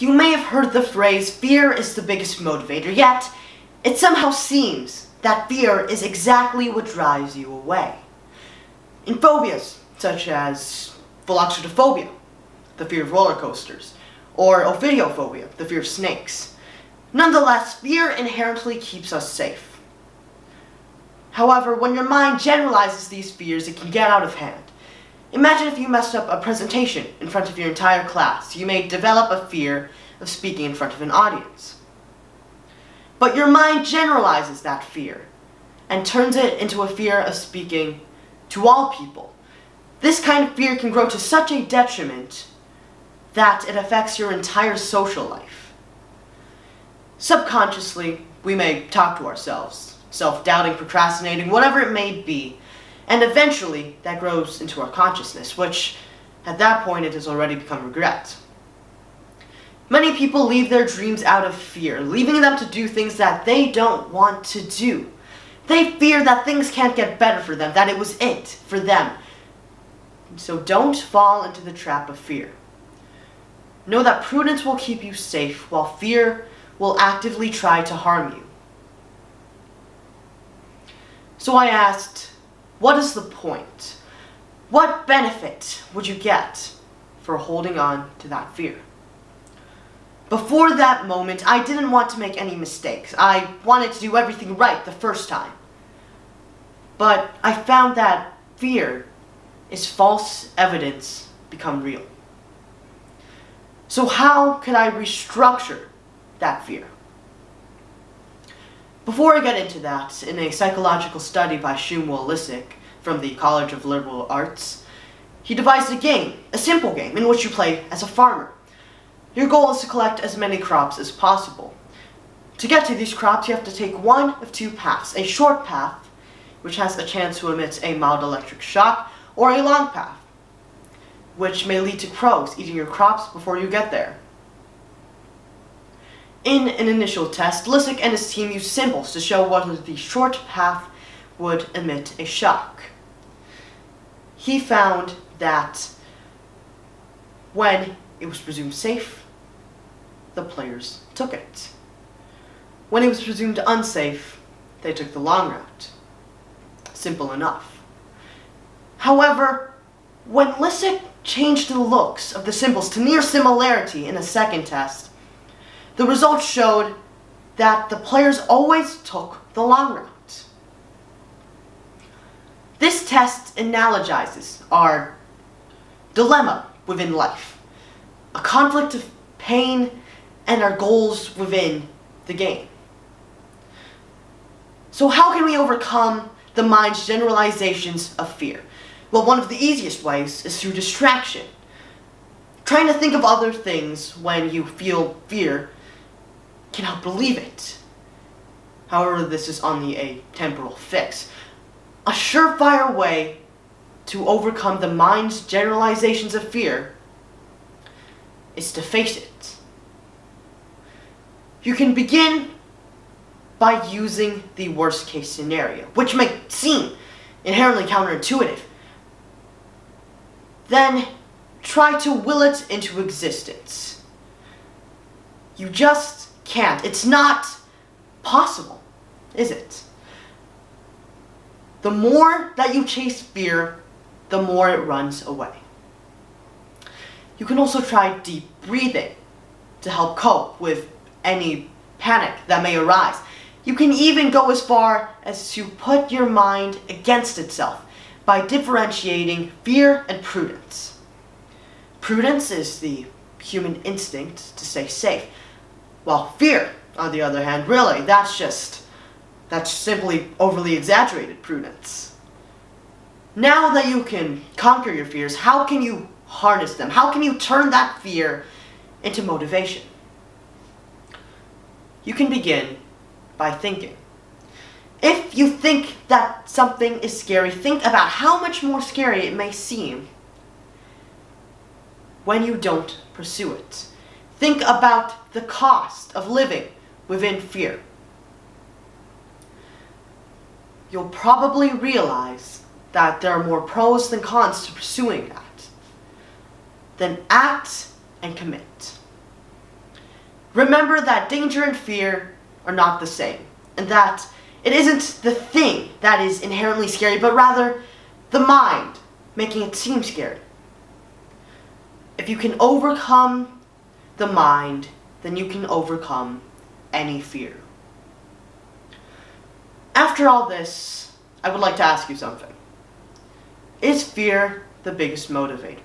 You may have heard the phrase, fear is the biggest motivator, yet it somehow seems that fear is exactly what drives you away. In phobias, such as philoxerophobia, the fear of roller coasters, or ophidiophobia, the fear of snakes, nonetheless, fear inherently keeps us safe. However, when your mind generalizes these fears, it can get out of hand. Imagine if you messed up a presentation in front of your entire class. You may develop a fear of speaking in front of an audience. But your mind generalizes that fear and turns it into a fear of speaking to all people. This kind of fear can grow to such a detriment that it affects your entire social life. Subconsciously, we may talk to ourselves, self-doubting, procrastinating, whatever it may be, and eventually that grows into our consciousness, which at that point it has already become regret. Many people leave their dreams out of fear, leaving them to do things that they don't want to do. They fear that things can't get better for them, that it was it for them. So don't fall into the trap of fear. Know that prudence will keep you safe, while fear will actively try to harm you. So I asked, what is the point? What benefit would you get for holding on to that fear? Before that moment, I didn't want to make any mistakes. I wanted to do everything right the first time. But I found that fear is false evidence become real. So how could I restructure that fear? Before I get into that, in a psychological study by Shmuel Lissick from the College of Liberal Arts, he devised a game, a simple game, in which you play as a farmer. Your goal is to collect as many crops as possible. To get to these crops, you have to take one of two paths: a short path, which has a chance to emit a mild electric shock, or a long path, which may lead to crows eating your crops before you get there. In an initial test, Lissick and his team used symbols to show whether the short path would emit a shock. He found that when it was presumed safe, the players took it. When it was presumed unsafe, they took the long route. Simple enough. However, when Lissick changed the looks of the symbols to near similarity in a second test, the results showed that the players always took the long route. This test analogizes our dilemma within life, a conflict of pain and our goals within the game. So how can we overcome the mind's generalizations of fear? Well, one of the easiest ways is through distraction. Trying to think of other things when you feel fear can help relieve it. However, this is only a temporal fix. A surefire way to overcome the mind's generalizations of fear is to face it. You can begin by using the worst case scenario, which may seem inherently counterintuitive. Then try to will it into existence. You just can't. It's not possible, is it? The more that you chase fear, the more it runs away. You can also try deep breathing to help cope with any panic that may arise. You can even go as far as to put your mind against itself by differentiating fear and prudence. Prudence is the human instinct to stay safe, while fear, on the other hand, really, that's simply overly exaggerated prudence. Now that you can conquer your fears, how can you harness them? How can you turn that fear into motivation? You can begin by thinking. If you think that something is scary, think about how much more scary it may seem when you don't pursue it. Think about the cost of living within fear. You'll probably realize that there are more pros than cons to pursuing that. Then act and commit. Remember that danger and fear are not the same, and that it isn't the thing that is inherently scary, but rather the mind making it seem scary. If you can overcome the mind, then you can overcome any fear. After all this, I would like to ask you something. Is fear the biggest motivator?